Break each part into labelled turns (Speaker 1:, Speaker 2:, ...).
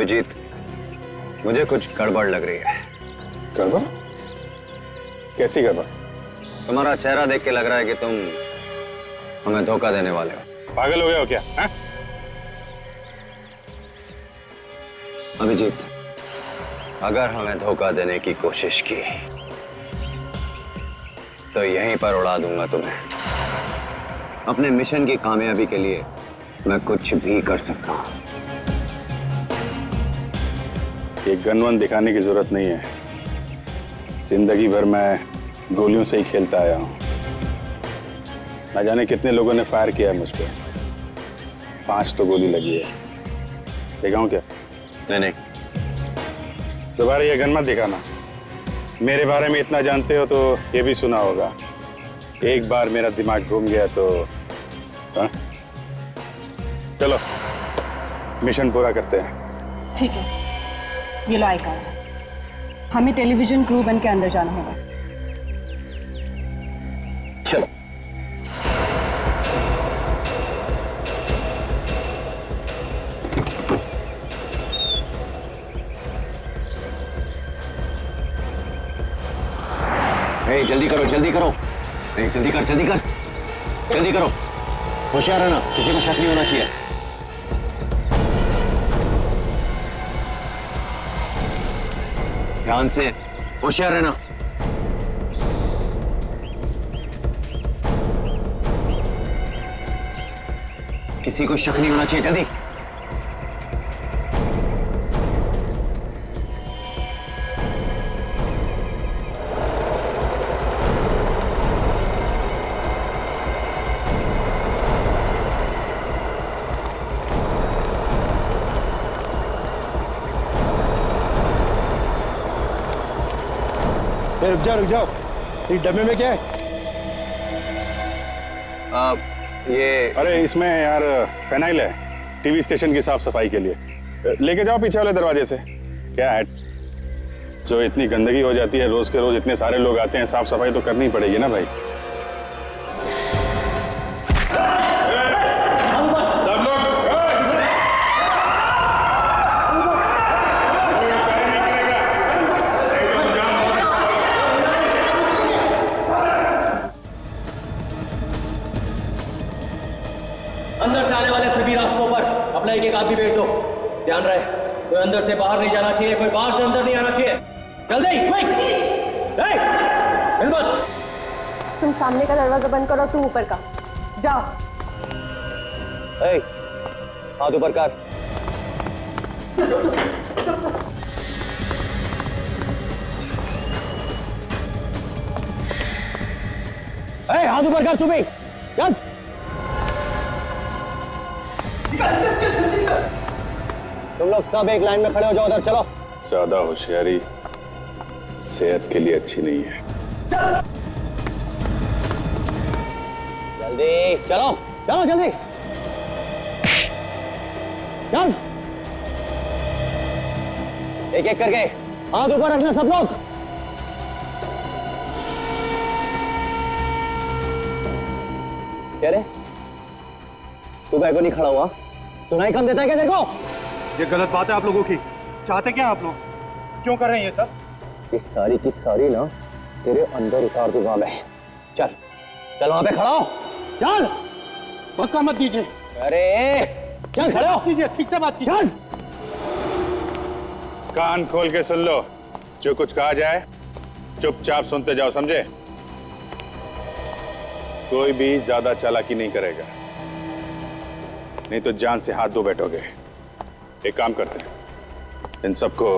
Speaker 1: अभिजीत, मुझे कुछ गड़बड़ लग रही है।
Speaker 2: गड़बड़? कैसी गड़बड़?
Speaker 1: तुम्हारा चेहरा देख के लग रहा है कि तुम हमें धोखा देने वाले हो।
Speaker 2: पागल हो गए हो क्या? है?
Speaker 1: अभिजीत, अगर हमें धोखा देने की कोशिश की तो यहीं पर उड़ा दूंगा तुम्हें। अपने मिशन की कामयाबी के लिए मैं कुछ भी कर सकता हूं।
Speaker 2: ये गन-वन दिखाने की जरूरत नहीं है। जिंदगी भर मैं गोलियों से ही खेलता आया हूं। न जाने कितने लोगों ने फायर किया है मुझ पे। 5 तो गोली लगी है। दिखाऊं क्या?
Speaker 1: नहीं।
Speaker 2: दोबारा ये गन मत दिखाना। मेरे बारे में इतना जानते हो तो ये भी सुना होगा। एक बार मेरा दिमाग घूम गया तो हा? चलो मिशन पूरा करते हैं।
Speaker 3: ठीक है, ये लो आई कार्ड्स। हमें टेलीविजन क्रू बन के अंदर जाना होगा।
Speaker 1: चलो। जल्दी करो, जल्दी करो। जल्दी कर, जल्दी कर, जल्दी करो। होशियार रहना, किसी को शक नहीं होना चाहिए। ध्यान से, होशियार रहना। किसी को शक नहीं होना चाहिए। जल्दी।
Speaker 2: रुक जाओ। ये डब्बे में क्या है?
Speaker 1: ये
Speaker 2: अरे इसमें यार फेनाइल है, टीवी स्टेशन की साफ सफाई के लिए। लेके जाओ पीछे वाले दरवाजे से। क्या है, जो इतनी गंदगी हो जाती है रोज के रोज, इतने सारे लोग आते हैं, साफ सफाई तो करनी पड़ेगी ना भाई।
Speaker 4: अंदर से आने वाले सभी रास्तों पर अपना एक आदमी भेज दो। ध्यान रहे, कोई अंदर से बाहर नहीं जाना चाहिए, कोई बाहर से अंदर नहीं आना चाहिए। जल्दी, क्विक! हिम्मत!
Speaker 5: तुम सामने का दरवाजा बंद करो, तुम ऊपर का जाओ।
Speaker 1: हाथ ऊपर कर। हाथ ऊपर कर, तू भी चल। तुम लोग सब एक लाइन में खड़े हो जाओ, उधर चलो।
Speaker 2: ज्यादा होशियारी सेहत के लिए अच्छी नहीं है।
Speaker 1: जल्दी चलो, चलो जल्दी चल। एक एक करके हाथ ऊपर रखना सब लोग। क्या रे, तू बैग नहीं खड़ा हुआ? सुनाई कम देता है क्या तेरे को?
Speaker 6: ये गलत बात है आप लोगों की। चाहते क्या आप लोग? क्यों कर रहे हैं ये सब?
Speaker 1: ये सारी की सारी ना तेरे अंदर उतार दूंगा मैं। चल चल, वहां पे खड़ा हो, चल।
Speaker 6: धक्का मत दीजिए।
Speaker 1: अरे चल खड़े हो।
Speaker 6: कीजिए, ठीक से बात कीजिए।
Speaker 1: चल।
Speaker 2: कान खोल के सुन लो, जो कुछ कहा जाए चुपचाप सुनते जाओ, समझे? कोई भी ज्यादा चालाकी नहीं करेगा, नहीं तो जान से हाथ धो बैठोगे। एक काम करते हैं, इन सबको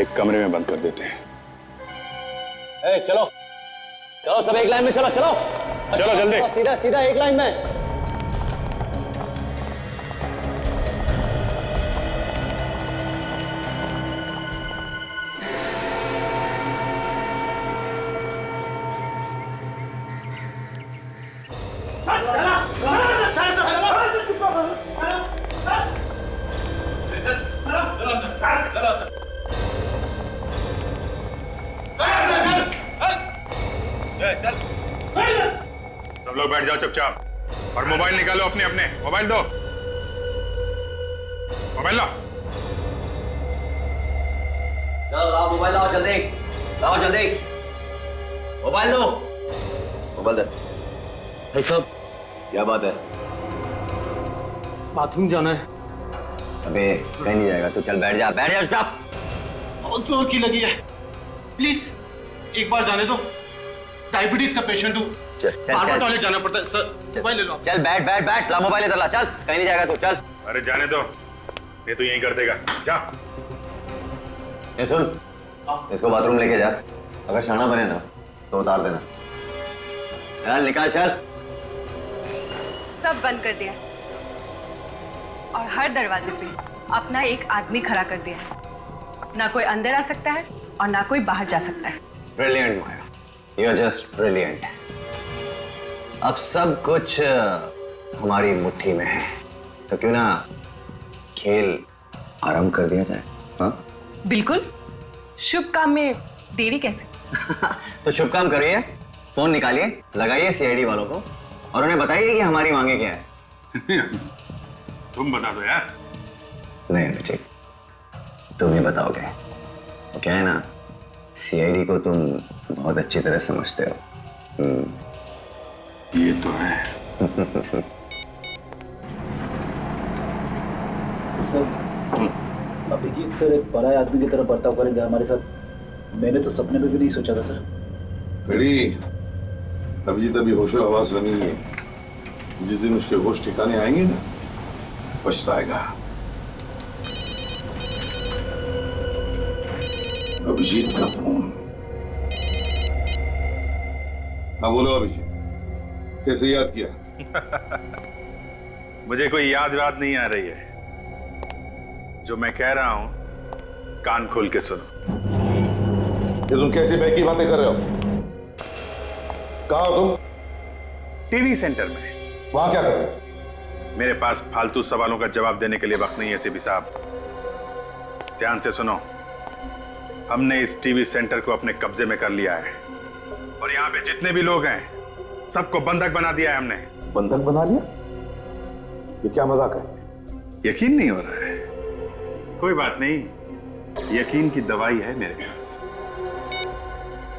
Speaker 2: एक कमरे में बंद कर देते हैं।
Speaker 1: चलो चलो, सब एक लाइन में चलो। चलो
Speaker 2: चलो जल्दी।
Speaker 1: सीधा सीधा एक लाइन में।
Speaker 2: सब लोग बैठ जाओ चुपचाप और मोबाइल निकालो अपने अपने। मोबाइल दो, मोबाइल लो।
Speaker 4: चलो लाओ मोबाइल, लाओ जल्दी, लाओ जल्दी, मोबाइल लो, मोबाइल दे। भाई साहब, क्या बात है?
Speaker 7: बाथरूम जाना है।
Speaker 1: अबे कहीं नहीं जाएगा, तू चल बैठ जा, बैठ जा स्टॉप।
Speaker 7: बहुत जोर की लगी है, प्लीज एक बार जाने दो। डायबिटीज का पेशेंट हूँ,
Speaker 1: चल
Speaker 7: बार बार
Speaker 1: चल
Speaker 7: टॉयलेट जाना पड़ता है। सर मोबाइल ले लो आप।
Speaker 1: चल बैठ बैठ बैठ, ला मोबाइल इधर ला, चल कहीं नहीं जाएगा तू, चल।
Speaker 2: अरे जाने दो, ये तो यहीं कर देगा, जा।
Speaker 1: ये सुन, इसको बाथरूम लेके जा, अगर शाना बने ना तो उतार देना। चल निकाल, चल।
Speaker 3: सब बंद कर दिया और हर दरवाजे पे अपना एक आदमी खड़ा कर दिया है। ना कोई अंदर आ सकता है और ना कोई बाहर जा सकता है।
Speaker 1: Brilliant Maya, you are just brilliant. अब सब कुछ हमारी मुट्ठी में है, तो क्यों ना खेल आरंभ कर दिया जाए? हाँ
Speaker 3: बिल्कुल, शुभ काम में देरी कैसे?
Speaker 1: तो शुभ काम करिए, फोन निकालिए, लगाइए सीआईडी वालों को और उन्हें बताइए कि हमारी मांगे क्या है।
Speaker 2: तुम बता दो यार।
Speaker 1: नहीं अभिषेक, तुम ही बताओगे। वो क्या है ना, सीआईडी को तुम बहुत अच्छी तरह समझते हो।
Speaker 2: ये तो है।
Speaker 8: सर, अभिजीत सर एक पराये आदमी की तरह बर्ताव करेंगे हमारे साथ, मैंने तो सपने में भी नहीं सोचा था सर।
Speaker 9: बेड़ी, अभिजीत अभी होशो हवास में नहीं है। जिस दिन उसके होश ठिकाने आएंगे ना, पछताएगा। अभिजीत का फोन। हाँ बोलो अभिजीत, कैसे याद किया?
Speaker 2: मुझे कोई याद नहीं आ रही है। जो मैं कह रहा हूं कान खोल के सुनो।
Speaker 9: ये तुम कैसी बहकी बातें कर रहे हो? कहाँ हो तुम?
Speaker 2: टीवी सेंटर में।
Speaker 9: वहां क्या कर रहे हो?
Speaker 2: मेरे पास फालतू सवालों का जवाब देने के लिए वक्त नहीं है सीपी साहब। ध्यान से सुनो, हमने इस टीवी सेंटर को अपने कब्जे में कर लिया है और यहाँ पे जितने भी लोग हैं सबको बंधक बना दिया है हमने।
Speaker 9: बंधक बना लिया? ये क्या मजाक है?
Speaker 2: यकीन नहीं हो रहा है? कोई बात नहीं, यकीन की दवाई है मेरे पास।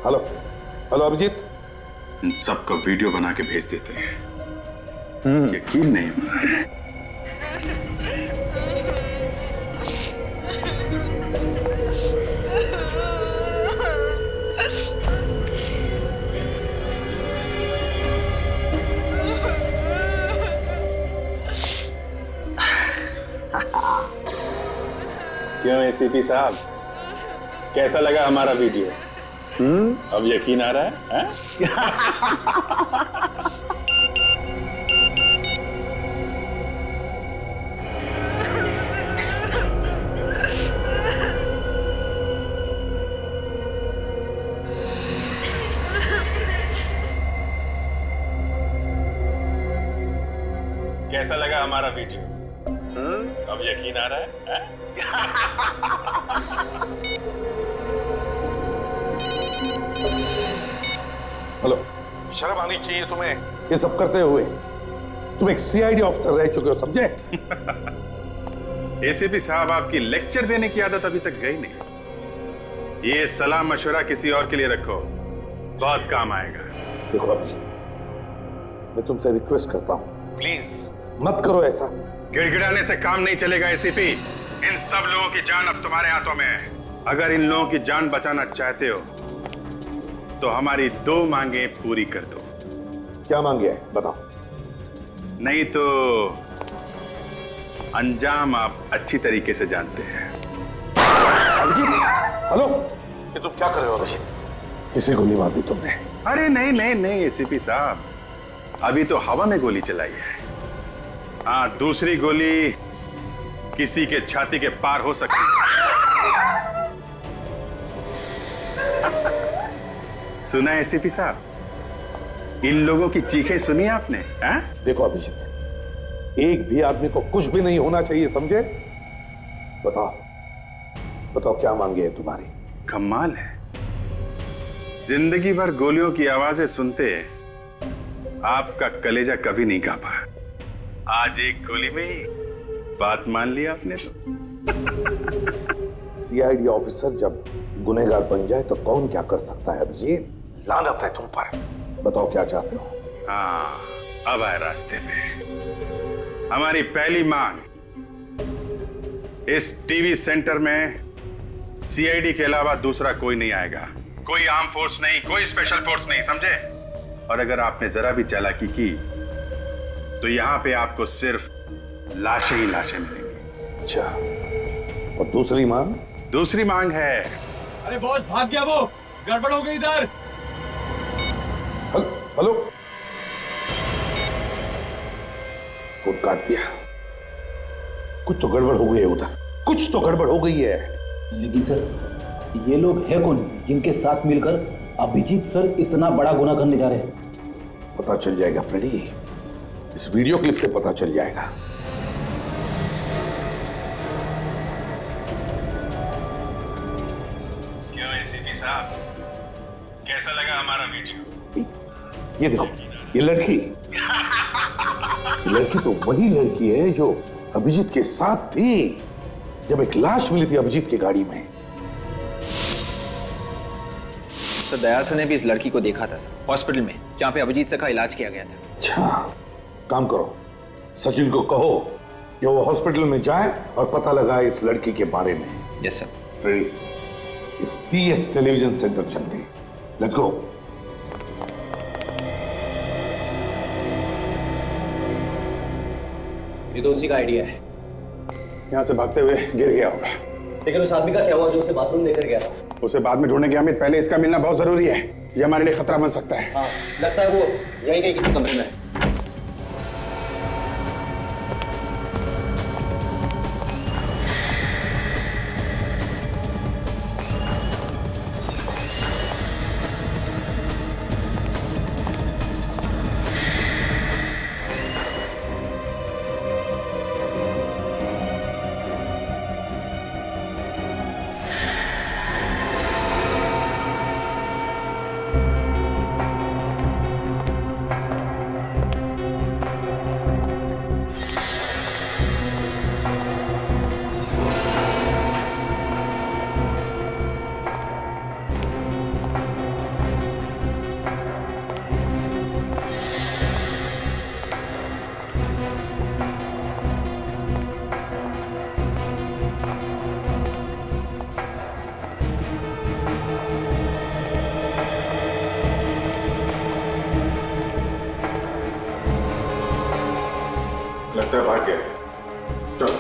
Speaker 9: हेलो हेलो अभिजीत,
Speaker 2: इन सबको वीडियो बना के भेज देते हैं। यकीन नहीं हो रहा है? क्यों एसीपी साहब, कैसा लगा हमारा वीडियो? अब यकीन आ रहा है? कैसा लगा हमारा वीडियो? अब यकीन आ रहा है?
Speaker 9: हेलो, शर्म आनी चाहिए तुम्हें ये सब करते हुए। तुम एक सीआईडी ऑफिसर रह चुके हो, समझे?
Speaker 2: एसीपी साहब, आपकी लेक्चर देने की आदत अभी तक गई नहीं। ये सलाह मशवरा किसी और के लिए रखो, बहुत काम आएगा।
Speaker 9: देखो अभिजीत, मैं तुमसे रिक्वेस्ट करता हूं, प्लीज मत करो ऐसा।
Speaker 2: गिड़गिड़ाने से काम नहीं चलेगा एसीपी। इन सब लोगों की जान अब तुम्हारे हाथों में है। अगर इन लोगों की जान बचाना चाहते हो तो हमारी 2 मांगे पूरी कर दो।
Speaker 9: क्या मांगे है बताओ?
Speaker 2: नहीं तो अंजाम आप अच्छी तरीके से जानते हैं।
Speaker 9: अभिजीत, हेलो, ये तुम क्या कर रहे हो अभिजीत? किसी गोली मार दी तुमने?
Speaker 2: अरे नहीं नहीं नहीं एसीपी साहब, अभी तो हवा में गोली चलाई है। हाँ, दूसरी गोली किसी के छाती के पार हो सकती है। सुना है एसीपी साहब, इन लोगों की चीखें सुनी आपने?
Speaker 9: देखो अभिजीत, एक भी आदमी को कुछ भी नहीं होना चाहिए, समझे? बताओ बताओ क्या मांगे है तुम्हारी?
Speaker 2: कमाल है, जिंदगी भर गोलियों की आवाजें सुनते आपका कलेजा कभी नहीं कांपा। आज एक गोली में ही बात मान लिया आपने तो।
Speaker 9: सीआईडी ऑफिसर जब गुनहगार बन जाए तो कौन क्या कर सकता है अभिजीत? लानत है तुम पर। बताओ क्या चाहते हो?
Speaker 2: हाँ, अब आए रास्ते पे। हमारी पहली मांग, इस टीवी सेंटर में सीआईडी के अलावा दूसरा कोई नहीं आएगा। कोई आर्म फोर्स नहीं, कोई स्पेशल फोर्स नहीं, समझे? और अगर आपने जरा भी चालाकी की तो यहां पे आपको सिर्फ लाशें ही लाशें मिलेंगी।
Speaker 9: अच्छा, और दूसरी मांग?
Speaker 2: दूसरी मांग है,
Speaker 4: अरे बॉस भाग गया, वो गड़बड़ हो गई इधर।
Speaker 9: हेलो, फोन काट दिया। कुछ तो गड़बड़ हो गई है उधर, कुछ तो गड़बड़ हो गई है।
Speaker 8: लेकिन सर, ये लोग हैं कौन जिनके साथ मिलकर अभिजीत सर इतना बड़ा गुनाह करने जा रहे हैं?
Speaker 9: पता चल जाएगा फ्रेडी, इस वीडियो क्लिप से पता चल जाएगा।
Speaker 2: क्यों एसीपी साहब, कैसा लगा हमारा वीडियो?
Speaker 9: ये देखो, ये लड़की तो वही लड़की है जो अभिजीत के साथ थी जब एक लाश मिली थी अभिजीत की गाड़ी में।
Speaker 10: सर दयाल सर ने भी इस लड़की को देखा था सर, हॉस्पिटल में जहां पे अभिजीत सर का इलाज किया गया था।
Speaker 9: अच्छा, काम करो, सचिन को कहो कि वो हॉस्पिटल में जाए और पता लगाए इस लड़की के बारे में।
Speaker 10: Yes sir.
Speaker 9: रेडी, इस टीएस टेलीविजन सेंटर चलते हैं। Let's go.
Speaker 4: ये तो उसी का आइडिया है।
Speaker 2: यहां से भागते हुए गिर गया होगा।
Speaker 4: लेकिन उस आदमी का क्या हुआ जो उसे बाथरूम लेकर गया था?
Speaker 2: उसे बाद में ढूंढने की अमित, पहले इसका मिलना बहुत जरूरी है। ये हमारे लिए खतरा बन सकता है।
Speaker 4: हाँ, लगता है वो यहीं कहीं किसी कमरे में है।
Speaker 2: लगता है भाग गया। चलो।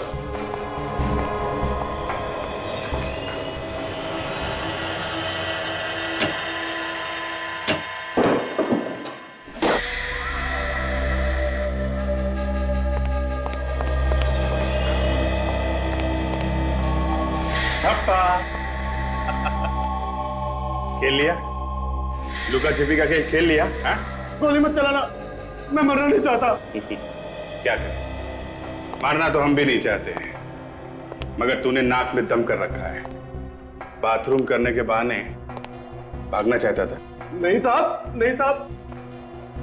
Speaker 2: खेल लिया, लुका छिपी का खेल खेल लिया। हाँ?
Speaker 6: गोली मत चलाना, मैं मरना नहीं चाहता।
Speaker 2: क्या करें, मारना तो हम भी नहीं चाहते, मगर तूने नाक में दम कर रखा है। बाथरूम करने के बहाने भागना चाहता था।
Speaker 6: नहीं साहब, नहीं साहब,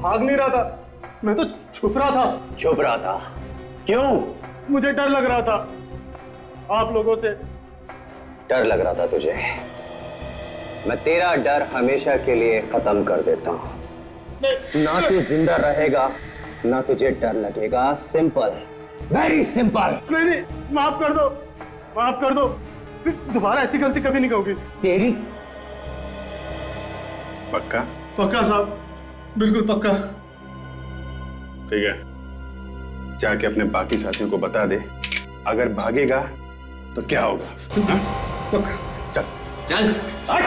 Speaker 6: भाग नहीं रहा था, मैं तो छुप रहा था।
Speaker 1: छुप रहा था? क्यों?
Speaker 6: मुझे डर लग रहा था आप लोगों से।
Speaker 1: डर लग रहा था तुझे? मैं तेरा डर हमेशा के लिए खत्म कर देता हूं। ना तू जिंदा रहेगा, ना तुझे डर लगेगा। Simple, very simple.
Speaker 6: नहीं नहीं, माफ कर दो, माफ कर दो, फिर दोबारा ऐसी गलती कभी नहीं कहूंगी।
Speaker 1: तेरी
Speaker 2: पक्का?
Speaker 6: पक्का साहब, बिल्कुल पक्का।
Speaker 2: ठीक है, जाके अपने बाकी साथियों को बता दे, अगर भागेगा तो क्या होगा। हाँ?
Speaker 6: पक्का।
Speaker 2: चल
Speaker 4: चल
Speaker 2: हट।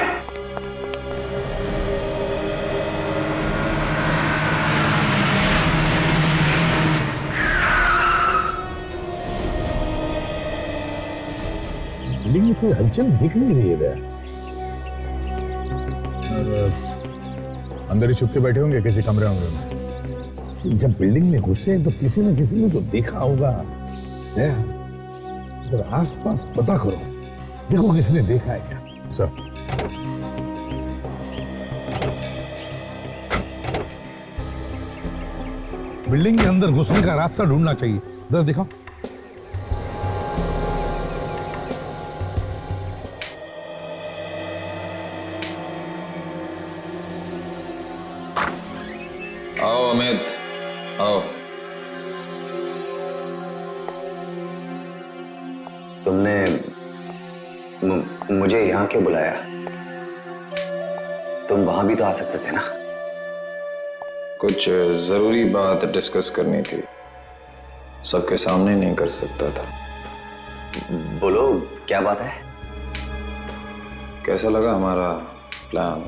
Speaker 9: बिल्डिंग में कोई हलचल दिख नहीं रही है।
Speaker 11: अंदर ही छुप के बैठे होंगे किसी कमरे में।
Speaker 9: जब बिल्डिंग में घुसे तो किसी न किसी ने तो देखा होगा। जरा आसपास पता करो, देखो किसने देखा है क्या।
Speaker 11: सर
Speaker 9: बिल्डिंग के अंदर घुसने का रास्ता ढूंढना चाहिए, जरा दिखाओ।
Speaker 10: आओ।
Speaker 1: तुमने मुझे यहाँ क्यों बुलाया? तुम वहां भी तो आ सकते थे ना।
Speaker 10: कुछ जरूरी बात डिस्कस करनी थी, सबके सामने नहीं कर सकता था।
Speaker 1: बोलो, क्या बात है?
Speaker 10: कैसा लगा हमारा प्लान?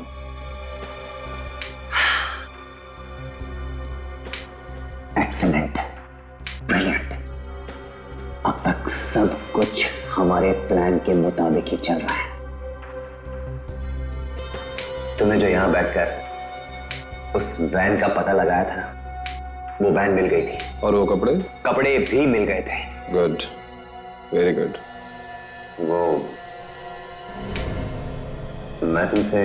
Speaker 1: Excellent, brilliant. अब तक सब कुछ हमारे प्लान के मुताबिक ही चल रहा है। तुमने जो यहां बैठकर उस वैन का पता लगाया था ना, वो वैन मिल गई थी।
Speaker 10: और वो कपड़े?
Speaker 1: कपड़े भी मिल गए थे।
Speaker 10: Good, very good.
Speaker 1: वो मैं तुमसे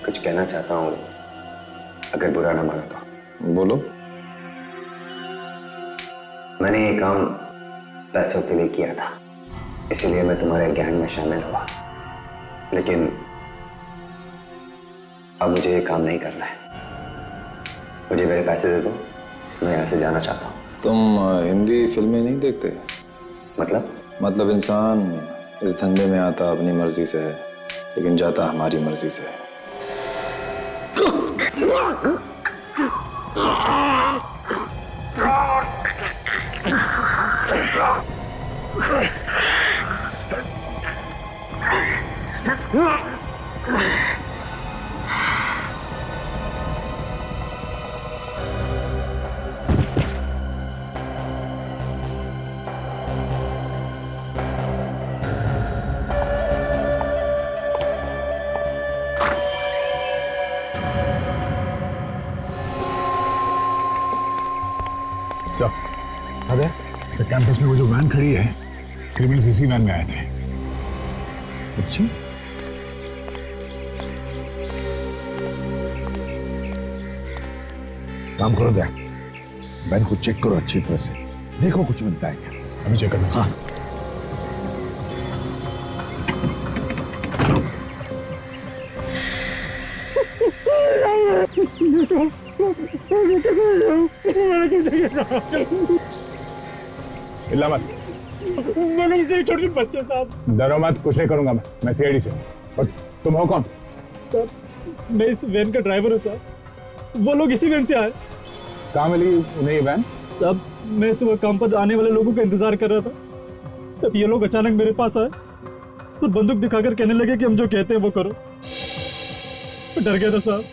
Speaker 1: कुछ कहना चाहता हूं, अगर बुरा ना मानो तो।
Speaker 10: बोलो।
Speaker 1: मैंने ये काम पैसों के लिए किया था, इसीलिए मैं तुम्हारे गैंग में शामिल हुआ। लेकिन अब मुझे ये काम नहीं करना है। मुझे मेरे पैसे दे दो, मैं यहाँ से जाना चाहता हूँ।
Speaker 10: तुम हिंदी फिल्में नहीं देखते?
Speaker 1: मतलब
Speaker 10: इंसान इस धंधे में आता अपनी मर्जी से है, लेकिन जाता हमारी मर्जी से है।
Speaker 11: अरे सर, कैंपस में वो जो वैन खड़ी है, क्रिमिनल्स इसी वैन में आए थे। अच्छी। काम करो दया, वैन को चेक करो अच्छी तरह से, देखो कुछ मिलता है क्या। अभी चेक करना। हाँ। इल्ला मत,
Speaker 6: छोटे बच्चे साहब।
Speaker 11: डरो मत, कुछ नहीं करूंगा मैं सीआईडी से। और तुम हो कौन?
Speaker 6: सर, मैं इस वैन का ड्राइवर हूँ साहब। वो लोग इसी वैन से आए।
Speaker 11: कहाँ मिली उन्हें ये वैन?
Speaker 6: साहब, मैं सुबह काम पर आने वाले लोगों का इंतजार कर रहा था, तब ये लोग अचानक मेरे पास आए तो बंदूक दिखाकर कहने लगे कि हम जो कहते हैं वो करो। तो डर गया था साहब।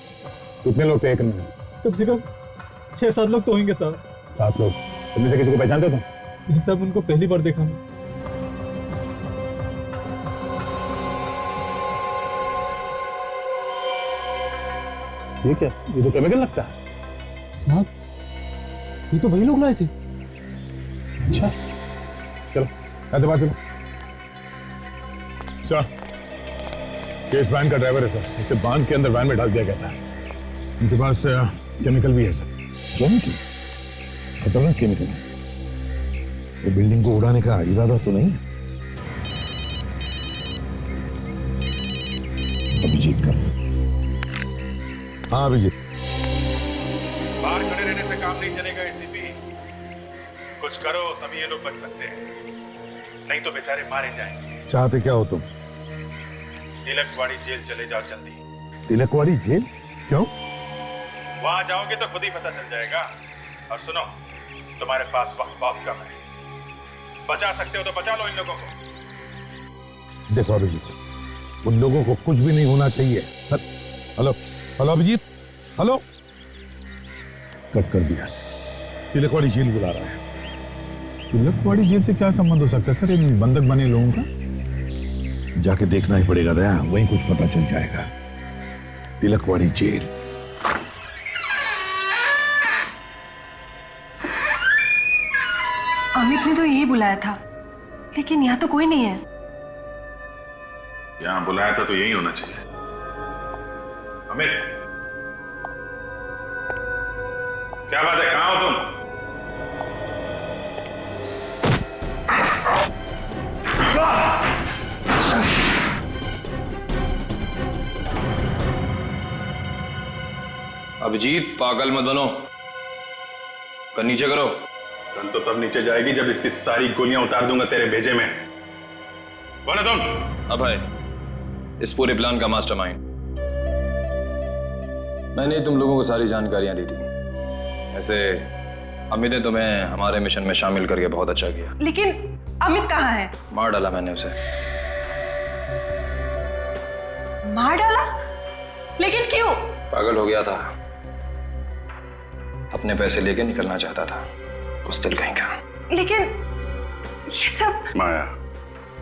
Speaker 11: कितने लोग थे?
Speaker 6: कम से कम 6-7 लोग तो होंगे साहब।
Speaker 11: 7 लोग? तुम से किसी को पहचानते हो तुम?
Speaker 6: नहीं साहब, उनको पहली बार देखा मैं।
Speaker 11: ये क्या? ये तो केमिकल लगता है
Speaker 6: साहब। ये तो वही लोग लाए थे।
Speaker 11: अच्छा, चलो ऐसे बात चलो। सर, केस वैन का ड्राइवर है सर, इसे बांध के अंदर वैन में डाल दिया गया था। उनके पास केमिकल भी है सर। केमिकल? खतरनाक केमिकल है। ये बिल्डिंग को उड़ाने का इरादा तो नहीं है? अभिजीत का। हाँ अभिजीत।
Speaker 2: बाहर खड़े रहने से काम नहीं चलेगा एसीपी। कुछ करो तभी ये लोग बच सकते हैं, नहीं तो बेचारे मारे जाएंगे।
Speaker 11: चाहते क्या हो तुम?
Speaker 2: तिलकवाड़ी जेल चले जाओ जल्दी।
Speaker 11: तिलकवाड़ी जेल? क्यों?
Speaker 2: वहां जाओगे तो खुद ही पता चल जाएगा। और सुनो, तुम्हारे पास वक्त बहुत कम है। बचा सकते हो तो बचा लो इन लोगों को।
Speaker 11: देखो अभिजीत, उन लोगों को कुछ भी नहीं होना चाहिए। Hello hello Abhijit, hello. Cut कर दिया। तिलकवाड़ी जेल बुला रहा है। तिलकवाड़ी जेल से क्या संबंध हो सकता है सर इन बंधक बने लोगों का? जाके देखना ही पड़ेगा दया, वहीं कुछ पता चल जाएगा। तिलकवाड़ी जेल।
Speaker 3: अमित ने तो यही बुलाया था, लेकिन यहाँ तो कोई नहीं है।
Speaker 2: यहां बुलाया था तो यही होना चाहिए। अमित, क्या बात है? कहां हो तुम?
Speaker 10: अभिजीत, पागल मत बनो। कर नीचे करो।
Speaker 2: गन तो तब नीचे जाएगी जब इसकी सारी गोलियां उतार दूंगा तेरे भेजे में। कौन है तुम?
Speaker 10: अब है इस पूरे प्लान का मास्टरमाइंड। मैंने तुम लोगों को सारी जानकारियां दी थी। ऐसे अमित ने तुम्हें हमारे मिशन में शामिल करके बहुत अच्छा किया।
Speaker 3: लेकिन अमित कहाँ है?
Speaker 10: मार डाला मैंने उसे।
Speaker 3: मार डाला? लेकिन क्यों?
Speaker 10: पागल हो गया था, अपने पैसे लेके निकलना चाहता था, बुज़दिल कहीं का।
Speaker 3: लेकिन ये सब
Speaker 2: माया,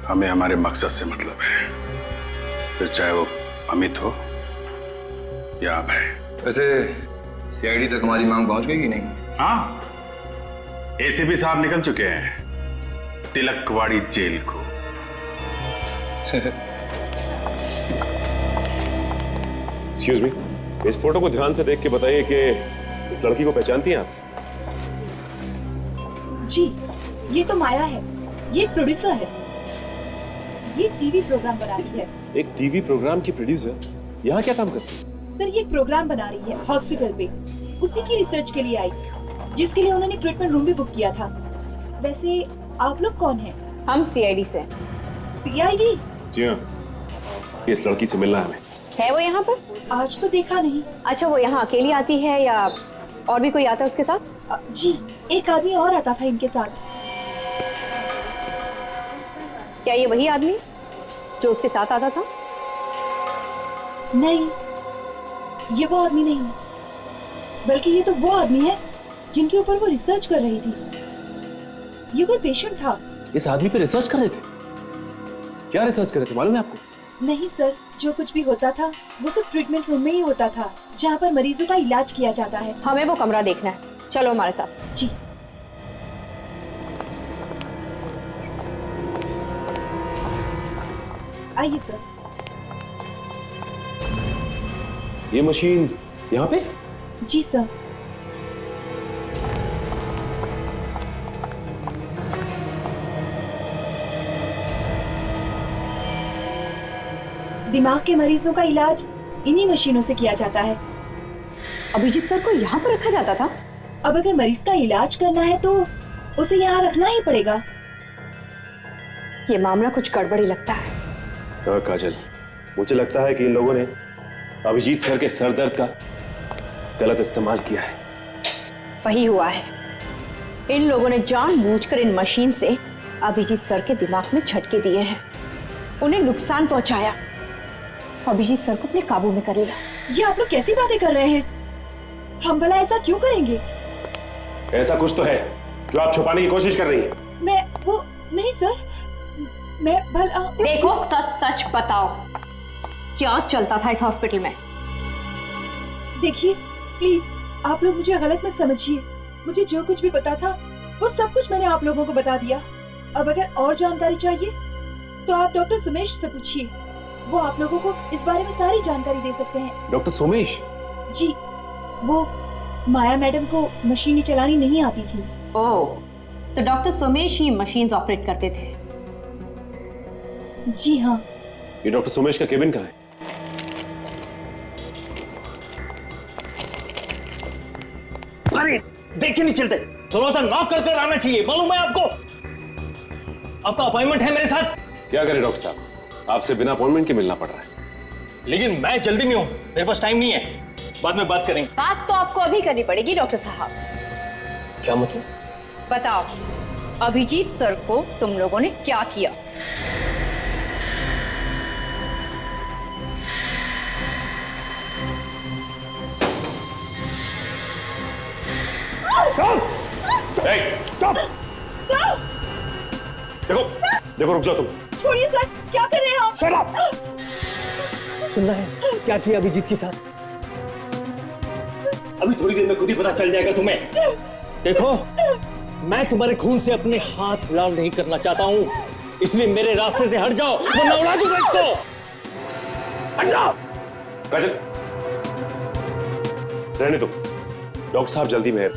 Speaker 2: हमें हमारे मकसद से मतलब है, फिर चाहे वो अमित हो या अभय।
Speaker 10: वैसे सीआईडी तक हमारी मांग पहुंच गई कि नहीं?
Speaker 2: हाँ, एसीपी साहब निकल चुके हैं तिलकवाड़ी जेल को।
Speaker 12: एक्सक्यूज मी, इस फोटो को ध्यान से देख के बताइए कि इस लड़की को पहचानती हैं आप?
Speaker 13: जी, ये तो माया है, ये प्रोड्यूसर है, ये टीवी प्रोग्राम बना रही है।
Speaker 12: एक टीवी प्रोग्राम की प्रोड्यूसर यहाँ क्या काम करती है?
Speaker 13: सर, ये प्रोग्राम बना रही है हॉस्पिटल पे, उसी की रिसर्च के लिए आई, जिसके लिए उन्होंने ट्रीटमेंट रूम भी बुक किया था। वैसे आप लोग कौन हैं?
Speaker 5: हम सीआईडी से।
Speaker 13: सीआईडी?
Speaker 12: जी हाँ, इस लड़की से मिलना है हमें।
Speaker 5: है वो यहाँ पर?
Speaker 13: आज तो देखा नहीं।
Speaker 5: अच्छा, वो यहाँ अकेली आती है या और भी कोई आता है उसके साथ?
Speaker 13: जी, एक आदमी और आता था इनके साथ।
Speaker 5: क्या ये वही आदमी जो उसके साथ आता था?
Speaker 13: नहीं, ये वो आदमी नहीं है, बल्कि ये तो वो आदमी है जिनके ऊपर वो रिसर्च कर रही थी। ये कोई पेशेंट था।
Speaker 12: इस आदमी पे रिसर्च कर रहे थे? क्या रिसर्च कर रहे थे मालूम है आपको?
Speaker 13: नहीं सर, जो कुछ भी होता था वो सब ट्रीटमेंट रूम में ही होता था, जहाँ पर मरीजों का इलाज किया जाता है।
Speaker 5: हमें वो कमरा देखना है, चलो हमारे साथ।
Speaker 13: जी। आइए सर।
Speaker 12: ये मशीन यहाँ पे?
Speaker 13: जी सर। दिमाग के मरीजों का इलाज इन्हीं मशीनों से किया जाता है।
Speaker 5: अभिजीत सर को यहाँ पर रखा जाता था?
Speaker 13: अब अगर मरीज का इलाज करना है तो उसे यहाँ रखना ही पड़ेगा।
Speaker 5: ये मामला कुछ गड़बड़ी लगता है।
Speaker 12: हाँ काजल, मुझे लगता है कि इन लोगों ने अभिजीत सर के सर दर्द का गलत इस्तेमाल किया है।
Speaker 5: वही हुआ है, इन लोगों ने जानबूझकर इन मशीन से अभिजीत सर के दिमाग में झटके दिए हैं, उन्हें नुकसान पहुंचाया, अभिजीत सर को अपने काबू में कर लिया।
Speaker 13: ये आप लोग कैसी बातें कर रहे हैं? हम भला ऐसा क्यों करेंगे?
Speaker 12: ऐसा कुछ तो है जो आप छुपाने की कोशिश कर रही हैं।
Speaker 13: मैं वो नहीं सर, मैं भला।
Speaker 5: देखो, सच सच बताओ, क्या चलता था इस हॉस्पिटल में?
Speaker 13: देखिए प्लीज, आप लोग मुझे गलत मत समझिए। मुझे जो कुछ भी पता था वो सब कुछ मैंने आप लोगों को बता दिया। अब अगर और जानकारी चाहिए तो आप डॉक्टर सुमेश से पूछिए, वो आप लोगों को इस बारे में सारी जानकारी दे सकते हैं।
Speaker 12: डॉक्टर सुमेश?
Speaker 13: जी, वो माया मैडम को मशीन चलानी नहीं आती थी।
Speaker 5: ओह, तो डॉक्टर सुमेश ही मशीन्स ऑपरेट करते थे?
Speaker 13: जी हाँ।
Speaker 12: ये डॉक्टर सुमेश का केबिन कहाँ है?
Speaker 4: अरे देख नहीं चलते, थोड़ा सा नॉक कर आना चाहिए, मालूम है आपको? आपका अपॉइंटमेंट है मेरे साथ।
Speaker 12: क्या करें डॉक्टर साहब, आपसे बिना अपॉइंटमेंट के मिलना पड़ रहा है।
Speaker 4: लेकिन मैं जल्दी में हूँ, मेरे पास टाइम नहीं है, बाद में बात करेंगे।
Speaker 5: बात तो आपको अभी करनी पड़ेगी डॉक्टर साहब।
Speaker 4: क्या मतलब?
Speaker 5: बताओ, अभिजीत सर को तुम लोगों ने क्या किया?
Speaker 12: देखो देखो, रुक जाओ तुम।
Speaker 13: छोड़िए सर, क्या कर रहे हैं आप?
Speaker 12: Shut up!
Speaker 4: सुनना है क्या किया अभिजीत के साथ? अभी थोड़ी देर में खुद ही पता चल जाएगा तुम्हें। देखो, मैं तुम्हारे खून से अपने हाथ लाल नहीं करना चाहता हूँ, इसलिए मेरे रास्ते से हट जाओ वरना उड़ा दूंगा इसको। हट जाओ।
Speaker 12: काजल, रहने दो, डॉक्टर साहब जल्दी में है।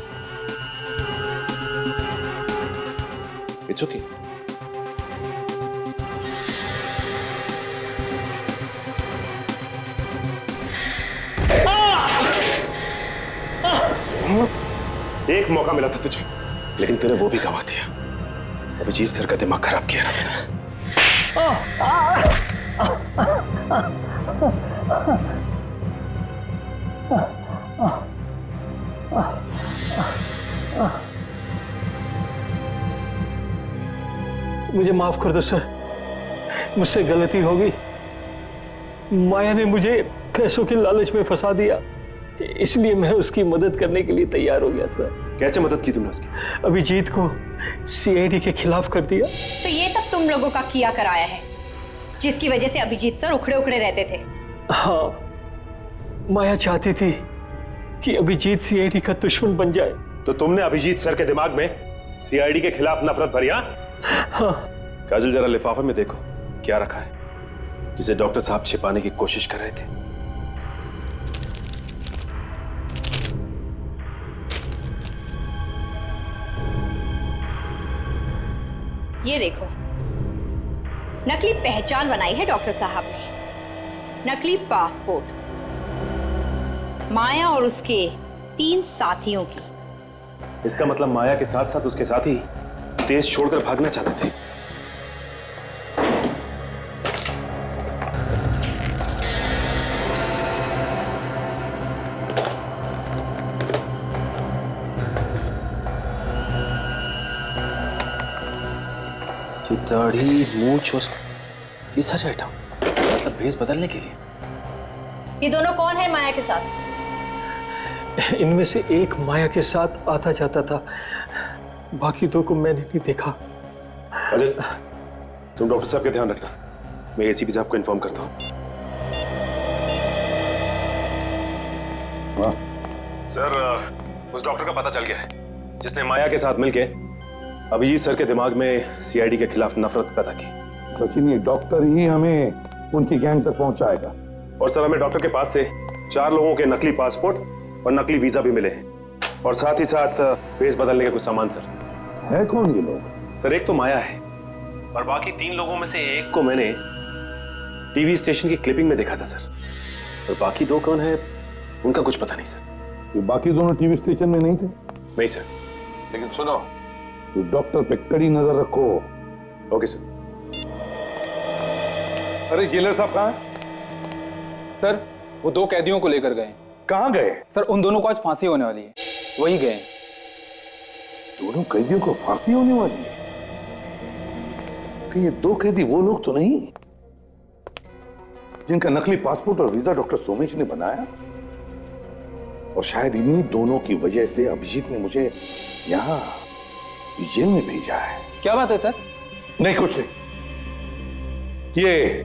Speaker 12: It's okay. एक मौका मिला था तुझे, लेकिन तूने वो भी गंवा दिया। अभिजीत सर का दिमाग खराब किया ना तूने।
Speaker 4: मुझे माफ कर दो सर, मुझसे गलती हो गई। माया ने मुझे पैसों के लालच में फंसा दिया, इसलिए मैं उसकी मदद करने के लिए तैयार हो गया सर।
Speaker 12: कैसे मदद की तुमने उसकी?
Speaker 4: अभिजीत को सीआईडी के खिलाफ कर दिया।
Speaker 5: तो ये सब तुम लोगों का किया कराया है, जिसकी वजह से अभिजीत सर उखड़े उखड़े रहते थे।
Speaker 4: हाँ, माया चाहती थी कि अभिजीत सीआईडी का दुश्मन बन जाए।
Speaker 12: तो तुमने अभिजीत सर के दिमाग में सीआईडी के खिलाफ नफरत भरी?
Speaker 4: हाँ।
Speaker 12: काजल, जरा लिफाफे में देखो क्या रखा है, जिसे डॉक्टर साहब छिपाने की कोशिश कर रहे थे।
Speaker 5: ये देखो, नकली पहचान बनाई है डॉक्टर साहब ने, नकली पासपोर्ट, माया और उसके 3 साथियों की।
Speaker 12: इसका मतलब माया के साथ साथ उसके साथी देश छोड़कर भागना चाहते थे। ये दाढ़ी, मूंछ और ये सारे आइटम मतलब भेस बदलने के लिए।
Speaker 5: ये दोनों कौन है माया के साथ?
Speaker 4: इनमें से एक माया के साथ आता जाता था, बाकी दो को मैंने नहीं देखा।
Speaker 12: अजय, तुम डॉक्टर साहब का ध्यान रखना, मैं एसीपी साहब को इन्फॉर्म करता हूँ। सर, उस डॉक्टर का पता चल गया है जिसने माया के साथ मिलके अभिजीत सर के दिमाग में सीआईडी के खिलाफ नफरत पैदा की।
Speaker 9: सचिन, ये डॉक्टर ही हमें उनकी गैंग तक पहुंचाएगा।
Speaker 12: और सर, हमें डॉक्टर के पास से 4 लोगों के नकली पासपोर्ट और नकली वीजा भी मिले हैं, और साथ ही साथ भेस बदलने के कुछ सामान। सर,
Speaker 9: है कौन ये लोग?
Speaker 12: सर, एक तो माया है और बाकी 3 लोगों में से एक को मैंने टीवी स्टेशन की क्लिपिंग में देखा था सर, और बाकी 2 कौन है उनका कुछ पता नहीं सर।
Speaker 9: ये बाकी दोनों टीवी स्टेशन में नहीं थे?
Speaker 12: नहीं सर।
Speaker 9: लेकिन सुनो, तो डॉक्टर पे कड़ी नजर रखो।
Speaker 12: Okay sir.
Speaker 9: अरे जेलर साहब कहाँ?
Speaker 14: सर, वो 2 कैदियों को लेकर गए।
Speaker 9: कहाँ गए?
Speaker 14: सर, उन दोनों को आज फांसी होने वाली है, वही गए।
Speaker 9: दोनों कैदियों को फांसी होने वाली है? कि ये 2 कैदी वो लोग तो नहीं जिनका नकली पासपोर्ट और वीजा डॉक्टर सोमेश ने बनाया? और शायद इन्हीं दोनों की वजह से अभिजीत ने मुझे यहां जेल में भेजा है।
Speaker 14: क्या बात है सर?
Speaker 9: नहीं, कुछ नहीं। ये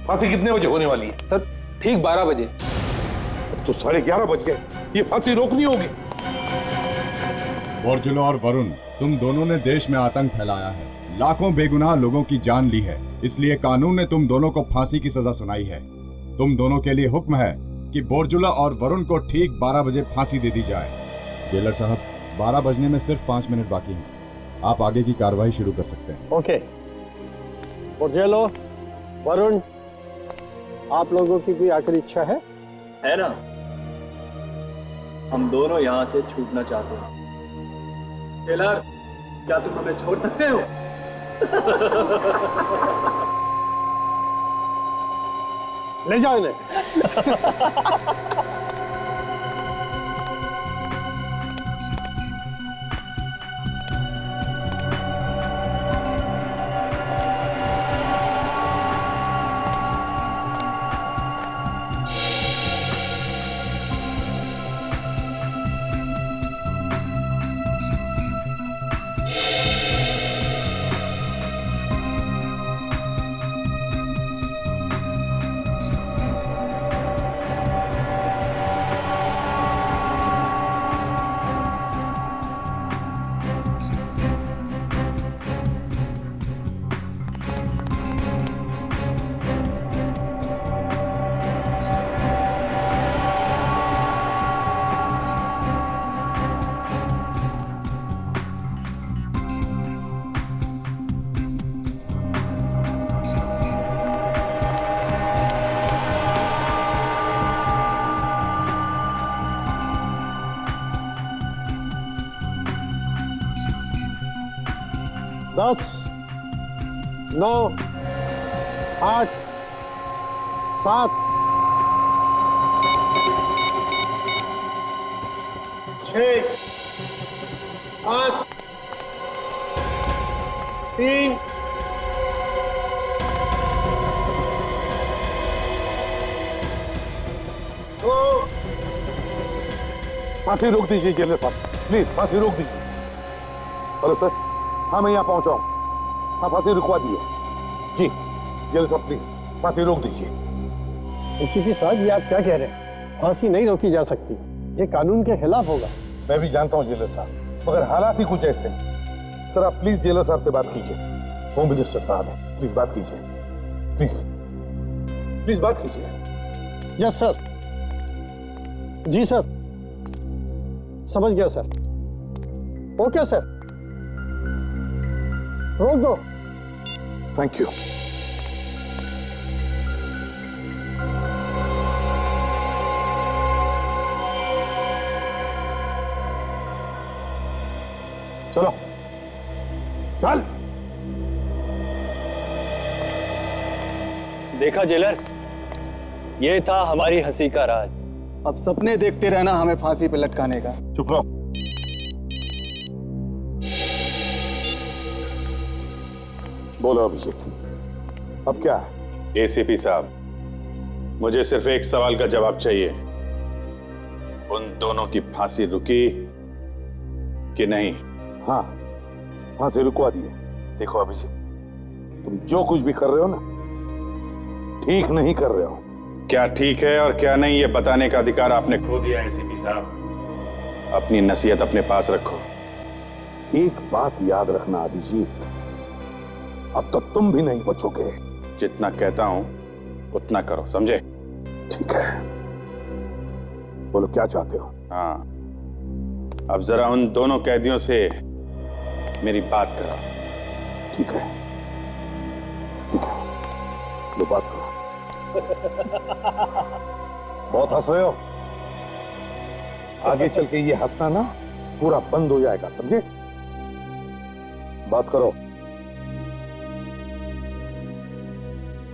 Speaker 9: फांसी कितने बजे होने वाली है?
Speaker 14: सर, ठीक 12 बजे।
Speaker 9: तो 11:30 बज गए, ये फांसी रोकनी होगी।
Speaker 15: बोरजुला और वरुण, तुम दोनों ने देश में आतंक फैलाया है, लाखों बेगुनाह लोगों की जान ली है, इसलिए कानून ने तुम दोनों को फांसी की सजा सुनाई है। तुम दोनों के लिए हुक्म है कि बोरजुला और वरुण को ठीक 12 बजे फांसी दे दी जाए। जेलर साहब, 12 बजने में सिर्फ 5 मिनट बाकी हैं, आप आगे की कार्रवाई शुरू कर सकते हैं।
Speaker 16: ओके। बोरजुला, वरुण, आप लोगों की कोई आखिरी इच्छा है
Speaker 4: ना? हम दोनों यहाँ से छूटना चाहते हैं। टेलर, क्या तुम हमें छोड़ सकते हो?
Speaker 16: ले जाओ इन्हें। 10, 9, 8, 7, 6, 5, 3, 2।
Speaker 9: फांसी रोक दीजिए जेलर साहब, प्लीज फांसी रोक दीजिए। हेलो सर, हाँ मैं यहाँ पहुंचा हूँ। हाँ फांसी रुकवा दिए जी। जेलर साहब प्लीज फांसी रोक दीजिए।
Speaker 16: एसीपी साहब, ये आप क्या कह रहे हैं? फांसी नहीं रोकी जा सकती, ये कानून के खिलाफ होगा।
Speaker 9: मैं भी जानता हूँ जेलर साहब, मगर हालात ही कुछ ऐसे हैं। सर आप प्लीज जेलर साहब से बात कीजिए। होम मिनिस्टर साहब है, प्लीज बात कीजिए। प्लीज प्लीज बात कीजिए।
Speaker 16: Yes sir. जी सर, समझ गया सर। ओके सर, रोक दो।
Speaker 9: Thank you. चलो चल।
Speaker 4: देखा जेलर, ये था हमारी हंसी का राज।
Speaker 14: अब सपने देखते रहना हमें फांसी पे लटकाने का।
Speaker 9: चुप रहो। बोलो अभिजीत, अब क्या है?
Speaker 2: एसीपी साहब, मुझे सिर्फ एक सवाल का जवाब चाहिए। उन दोनों की फांसी रुकी कि नहीं?
Speaker 9: हाँ फांसी रुकवा दिए। देखो अभिजीत, तुम जो कुछ भी कर रहे हो ना, ठीक नहीं कर रहे हो।
Speaker 2: क्या ठीक है और क्या नहीं, ये बताने का अधिकार आपने खो दिया एसीपी साहब। अपनी नसीहत अपने पास रखो।
Speaker 9: एक बात याद रखना अभिजीत, अब तो तुम भी नहीं बचोगे।
Speaker 2: जितना कहता हूं उतना करो, समझे?
Speaker 9: ठीक है, बोलो क्या चाहते हो?
Speaker 2: हाँ, अब जरा उन दोनों कैदियों से मेरी बात करो।
Speaker 9: ठीक है, ठीक है, लो बात करो। बहुत हंस रहे हो, आगे चल के ये हंसना ना पूरा बंद हो जाएगा, समझे? बात करो।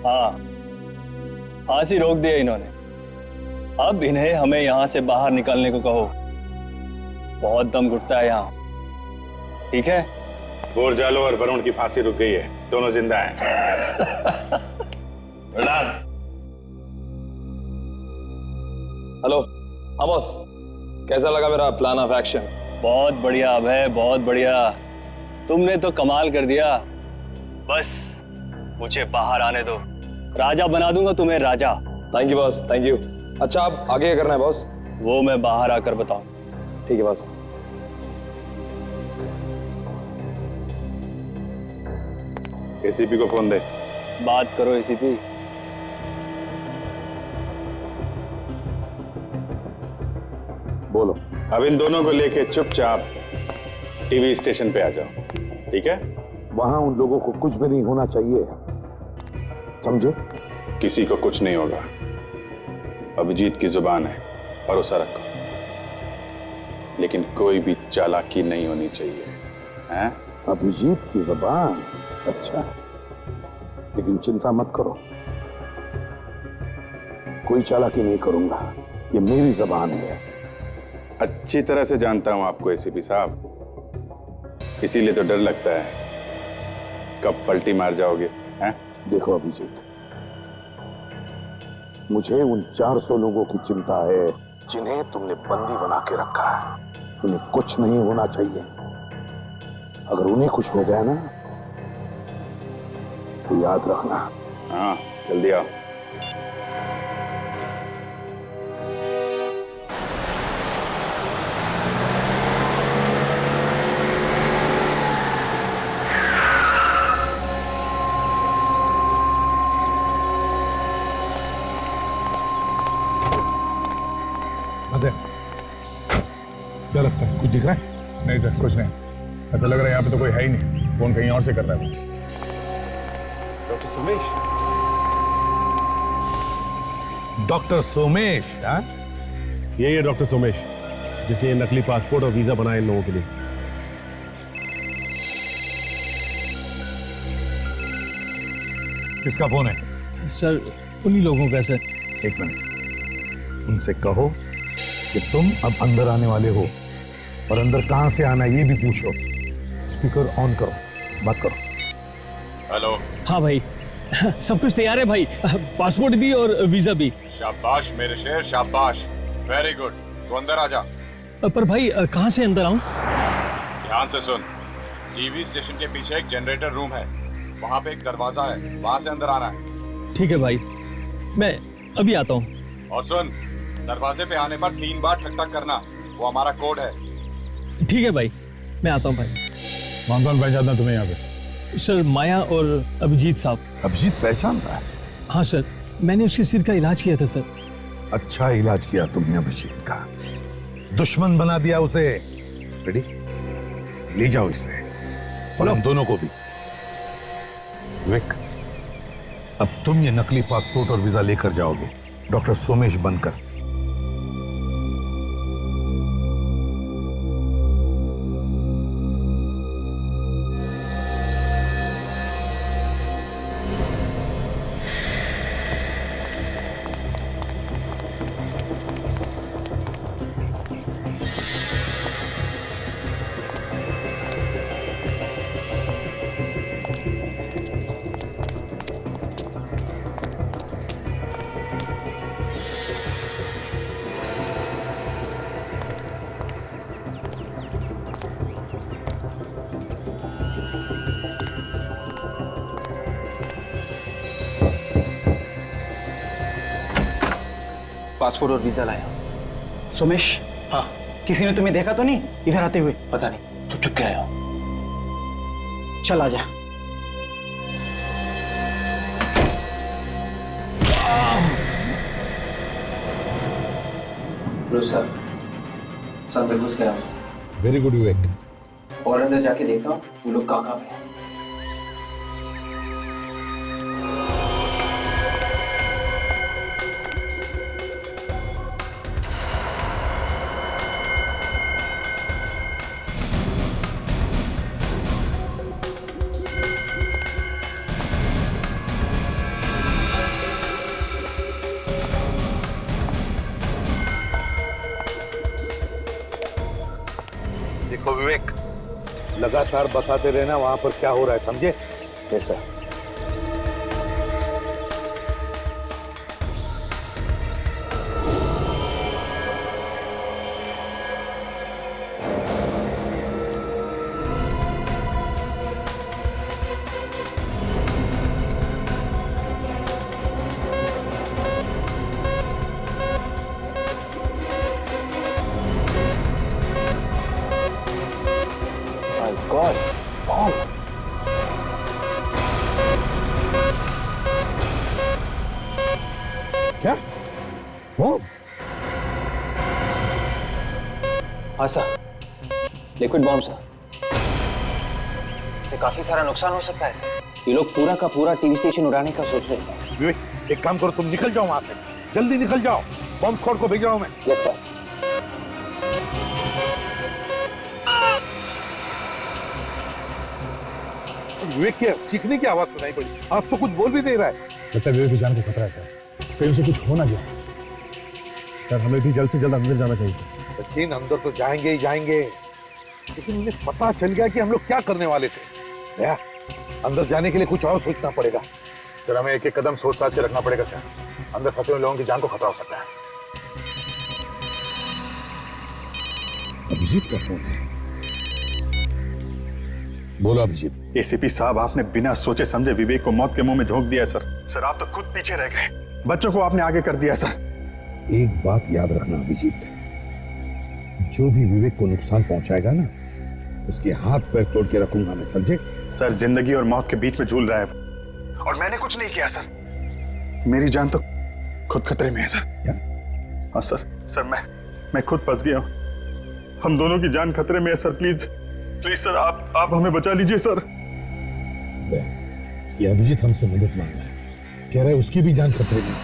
Speaker 4: हाँ, फांसी रोक दिया इन्होंने। अब इन्हें हमें यहां से बाहर निकलने को कहो। बहुत दम घुटता है यहाँ, ठीक है?
Speaker 2: बोरजालो और वरुण की फांसी रुक गई है, दोनों जिंदा हैं।
Speaker 10: हेलो, हाँ बॉस, कैसा लगा मेरा प्लान ऑफ एक्शन?
Speaker 4: बहुत बढ़िया अभय, बहुत बढ़िया। तुमने तो कमाल कर दिया। बस मुझे बाहर आने दो, राजा बना दूंगा तुम्हें, राजा।
Speaker 10: Thank you boss, thank you. अच्छा, अब आगे क्या करना है बॉस?
Speaker 4: वो मैं बाहर आकर बताऊं।
Speaker 10: ठीक है बॉस।
Speaker 2: एसीपी को फोन दे।
Speaker 4: बात करो एसीपी।
Speaker 9: बोलो।
Speaker 2: अब इन दोनों को लेके चुपचाप टीवी स्टेशन पे आ जाओ, ठीक है?
Speaker 9: वहां उन लोगों को कुछ भी नहीं होना चाहिए, समझे?
Speaker 2: किसी को कुछ नहीं होगा। अभिजीत की जुबान है, भरोसा रखो। लेकिन कोई भी चालाकी नहीं होनी चाहिए, हैं?
Speaker 9: अभिजीत की जुबान? अच्छा, लेकिन चिंता मत करो, कोई चालाकी नहीं करूंगा, ये मेरी जुबान है।
Speaker 2: अच्छी तरह से जानता हूं आपको एसीपी साहब, इसीलिए तो डर लगता है कब पलटी मार जाओगे, हैं?
Speaker 9: देखो अभिजीत, मुझे उन 400 लोगों की चिंता है जिन्हें तुमने बंदी बना के रखा है। उन्हें कुछ नहीं होना चाहिए। अगर उन्हें कुछ हो गया ना तो याद रखना।
Speaker 2: हाँ, जल्दी आओ।
Speaker 11: क्या लगता है, कुछ दिख रहा है? नहीं सर, कुछ नहीं। ऐसा लग रहा है यहाँ पे तो कोई है ही नहीं, फोन कहीं और से कर रहा है।
Speaker 12: डॉक्टर सोमेश।
Speaker 11: डॉक्टर सोमेश? हाँ,
Speaker 12: यही है डॉक्टर सोमेश, जिसे ये नकली पासपोर्ट और वीजा बनाए इन लोगों के लिए।
Speaker 11: किसका फोन है?
Speaker 4: सर उन्हीं लोगों का सर।
Speaker 11: एक मिनट, उनसे कहो कि तुम अब अंदर आने वाले हो और अंदर कहां से आना ये भी पूछो। स्पीकर ऑन करो, बात करो।
Speaker 15: हेलो।
Speaker 4: हाँ भाई, सब कुछ तैयार है भाई, पासपोर्ट भी और वीजा भी।
Speaker 15: शाबाश मेरे शेर, शाबाश, वेरी गुड। तो अंदर आ जा।
Speaker 4: पर भाई कहाँ से अंदर आऊं?
Speaker 15: ध्यान से सुन, टीवी स्टेशन के पीछे एक जनरेटर रूम है, वहाँ पे एक दरवाजा है, वहाँ से अंदर आना है।
Speaker 4: ठीक है भाई, मैं अभी आता हूँ।
Speaker 15: और सुन, दरवाजे पे आने पर 3 बार ठक ठक करना, वो हमारा कोड है।
Speaker 4: ठीक है भाई, मैं आता हूँ भाई।
Speaker 11: कौन कौन पहचानता तुम्हें यहाँ पे?
Speaker 4: सर माया और अभिजीत साहब।
Speaker 11: अभिजीत पहचान रहा है?
Speaker 4: हाँ सर, मैंने उसके सिर का इलाज किया था सर।
Speaker 11: अच्छा इलाज किया तुमने अभिजीत का, दुश्मन बना दिया उसे। रेडी, ले जाओ इसे और हम दोनों को भी। विवेक, अब तुम ये नकली पासपोर्ट और वीजा लेकर जाओगे डॉक्टर सोमेश बनकर।
Speaker 17: पासपोर्ट और वीजा लाया। सोमेश, हाँ, किसी ने तुम्हें देखा तो नहीं इधर आते हुए? पता नहीं, चुप चुप के आया। चल आ जा। सर, अंदर घुस गया।
Speaker 11: वेरी गुड विवेक।
Speaker 17: और अंदर जाके देखता हूँ वो लोग कहाँ पे हैं।
Speaker 11: देखो विवेक, लगातार बताते रहना वहां पर क्या हो रहा है, समझे?
Speaker 17: Yes sir.
Speaker 1: God, bomb.
Speaker 11: क्या? बॉम्ब?
Speaker 17: हाँ सर, लिक्विड बॉम्ब सर। इससे काफी सारा नुकसान हो सकता है सर। ये लोग पूरा का पूरा टीवी स्टेशन उड़ाने का सोच रहे हैं सर।
Speaker 11: विवेक, एक काम करो, तुम निकल जाओ वहां से, जल्दी निकल जाओ। बॉम्ब स्क्वाड को भेज रहा हूं मैं।
Speaker 17: Yes sir.
Speaker 11: विवेक की चीखने की आवाज सुनाई पड़ी, आज तो कुछ बोल भी नहीं रहा है।
Speaker 6: लगता है विवेक की जान को खतरा है सर, कहीं उसे कुछ हो ना जाए। सर हमें भी जल्द से जल्द अंदर जाना चाहिए सर।
Speaker 11: सचिन, अंदर तो जाएंगे ही जाएंगे, लेकिन उन्हें पता चल गया कि हम लोग क्या करने वाले थे। या, अंदर जाने के लिए कुछ और सोचना पड़ेगा सर। हमें एक एक कदम सोच साच के रखना पड़ेगा सर, अंदर फंसे हुए लोगों की जान को खतरा हो सकता है। अभिजीत का फोन है। बोलो अभिजीत।
Speaker 2: एसीपी साहब, आपने बिना सोचे समझे विवेक को मौत के मुंह में झोंक दिया सर। सर आप तो खुद पीछे रह गए, बच्चों को आपने आगे कर दिया सर।
Speaker 11: एक बात याद रखना अभिजीत, जो भी विवेक को नुकसान पहुंचाएगा ना, उसके हाथ पैर तोड़ के रखूंगा मैं, समझे?
Speaker 2: सर जिंदगी और मौत के बीच में झूल रहा है और मैंने कुछ नहीं किया सर। मेरी जान तो खुद खतरे में है सर।
Speaker 11: क्या?
Speaker 2: हाँ सर मैं खुद फंस गया हूँ। हम दोनों की जान खतरे में है सर। प्लीज प्लीज सर, आप हमें बचा लीजिए सर।
Speaker 11: ये अभिजीत हमसे मदद मांग रहा है, कह रहा है उसकी भी जान खतरे में।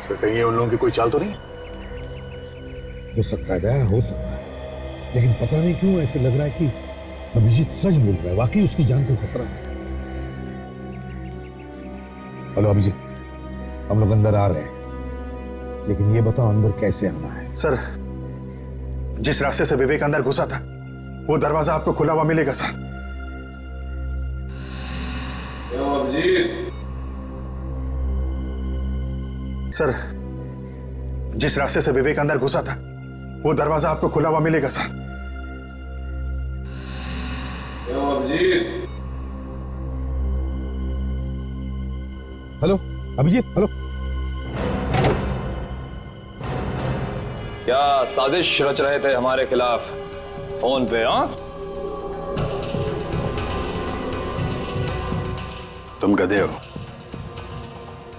Speaker 2: सर कहीं उन लोगों की कोई चाल तो नहीं?
Speaker 11: हो सकता है दया, हो सकता है, लेकिन पता नहीं क्यों ऐसे लग रहा है कि अभिजीत सच बोल रहा है, वाकई उसकी जान को खतरा है। हेलो अभिजीत, हम लोग अंदर आ रहे हैं, लेकिन ये बताओ अंदर कैसे आना है?
Speaker 2: सर, जिस रास्ते से विवेक अंदर घुसा था वो दरवाजा आपको खुला हुआ मिलेगा सर।
Speaker 10: अभिजीत,
Speaker 2: सर, जिस रास्ते से विवेक अंदर घुसा था वो दरवाजा आपको खुला हुआ मिलेगा sir.
Speaker 10: Abhijit,
Speaker 11: hello Abhijit, hello.
Speaker 10: क्या साजिश रच रहे थे हमारे खिलाफ फोन पे? हाँ,
Speaker 2: तुम गधे हो,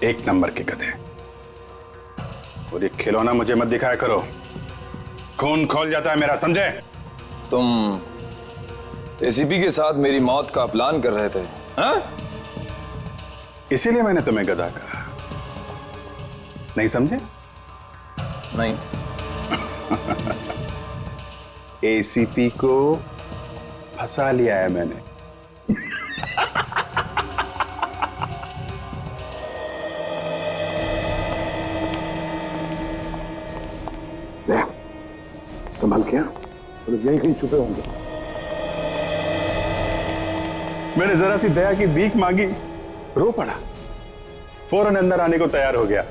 Speaker 2: एक नंबर के गधे। और ये खिलौना मुझे मत दिखाया करो, खून खोल जाता है मेरा, समझे?
Speaker 10: तुम एसीपी के साथ मेरी मौत का प्लान कर रहे थे? हाँ?
Speaker 2: इसीलिए मैंने तुम्हें गधा कहा, नहीं समझे?
Speaker 10: नहीं।
Speaker 2: एसीपी को फंसा लिया है मैंने।
Speaker 9: संभाल के, मतलब यहीं कहीं छुपे होंगे।
Speaker 2: मैंने जरा सी दया की भीख मांगी, रो पड़ा, फौरन अंदर आने को तैयार हो गया।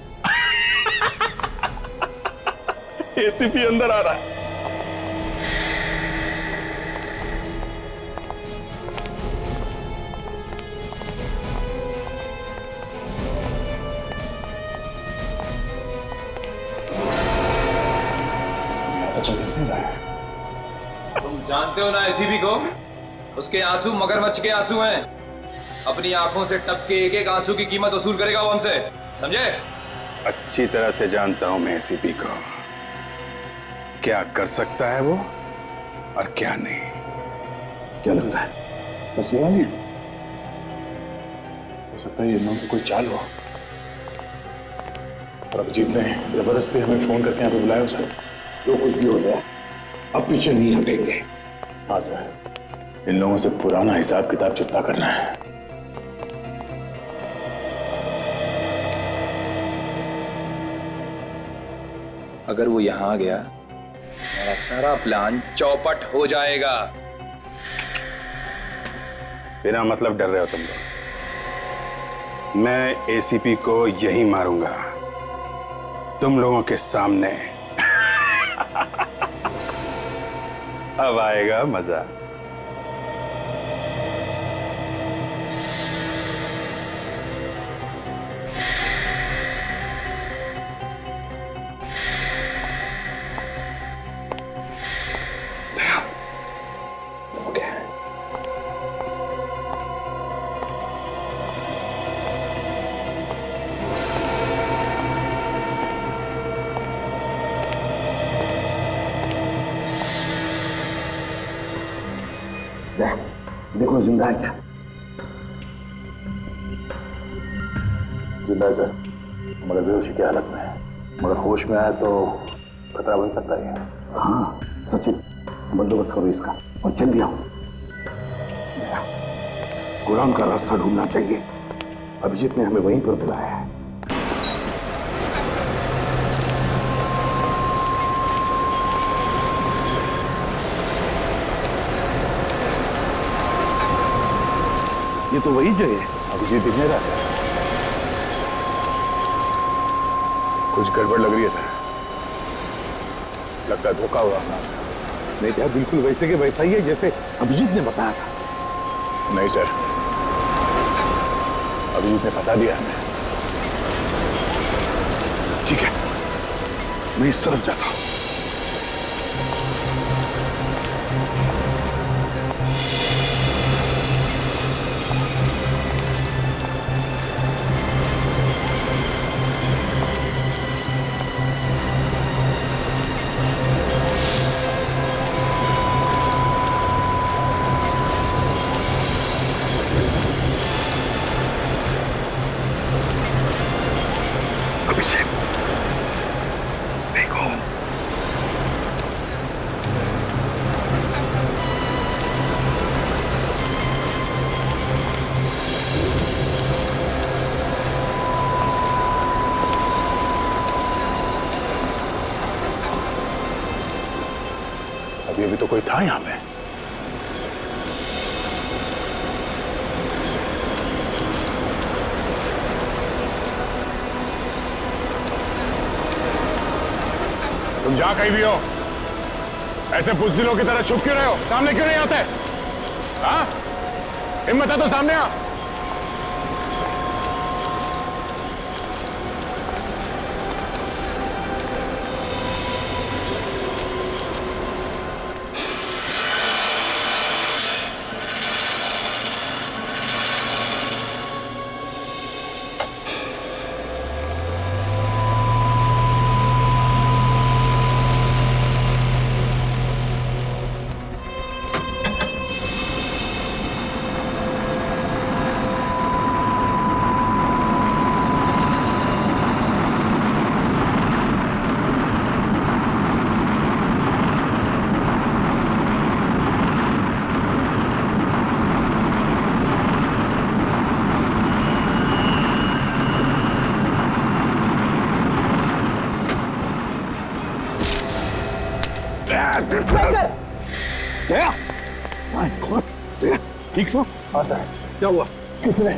Speaker 2: एसीपी अंदर आ रहा है।
Speaker 10: तुम जानते हो ना एसीपी को? उसके आंसू मगरमच्छ के आंसू हैं। अपनी आंखों से टपके एक एक आंसू की कीमत वसूल करेगा वो हमसे, समझे?
Speaker 2: अच्छी तरह से जानता हूं मैं एसीपी को, क्या कर सकता है वो और क्या नहीं।
Speaker 9: क्या लगता है? बस ये वाली है?
Speaker 2: हो सकता है ये नाम की कोई चाल हो। और अभिजीत ने जबरदस्ती हमें फोन करके यहाँ पे बुलाया सर।
Speaker 9: जो कुछ भी हो जाए अब पीछे नहीं हटेंगे।
Speaker 2: हाँ सर, इन लोगों से पुराना हिसाब किताब चुकता करना है।
Speaker 10: अगर वो यहां आ गया, मेरा सारा प्लान चौपट हो जाएगा।
Speaker 2: बिना मतलब डर रहे हो तुम लोग। मैं एसीपी को यही मारूंगा, तुम लोगों के सामने। अब आएगा मजा।
Speaker 9: देखो जिंदा है क्या?
Speaker 2: जिंदा है सर, मगर बेहोशी की हालत में है। मगर होश में आया तो खतरा बन सकता है।
Speaker 9: हाँ सचिन, बंदोबस्त करो इसका और जल्दी आओ। गोदाम का रास्ता ढूंढना चाहिए। अभिजीत ने हमें वहीं पर बुलाया है।
Speaker 2: ये तो वही जगह है। अभिजीत दिख नहीं रहा सर। कुछ गड़बड़ लग रही है सर, लगता है धोखा हुआ हमारे साथ।
Speaker 9: नहीं क्या, बिल्कुल वैसे के वैसा ही है जैसे अभिजीत ने बताया था।
Speaker 2: नहीं सर, अभिजीत ने फंसा दिया हमें।
Speaker 9: ठीक है, मैं इस तरफ जाता हूं। था यहाँ पे? तुम जा कहीं भी हो, ऐसे बुज़दिलों की तरह छुप क्यों रहे हो? सामने क्यों नहीं आते? हाँ, हिम्मत है तो सामने आ। ठीक सो? हाँ सर। क्या हुआ? किसने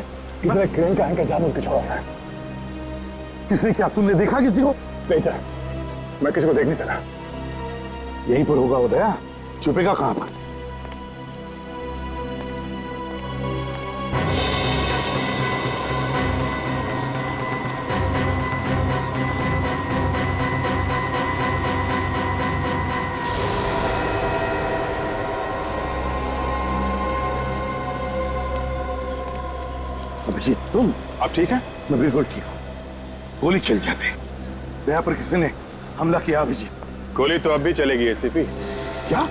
Speaker 9: क्रेन का एंकर जानबूझ के छोड़ा सर? किसने क्या? तुमने देखा किसी को? नहीं सर, मैं किसी को देख नहीं सका। यहीं पर होगा उदया, छुपेगा कहां पर? अभिजीत, तुम? आप ठीक है? मैं बिल्कुल ठीक हूँ। गोली चल जाते, दया पर किसी ने हमला किया। अभिजीत,
Speaker 2: गोली तो अब भी चलेगी एसीपी।
Speaker 9: क्या?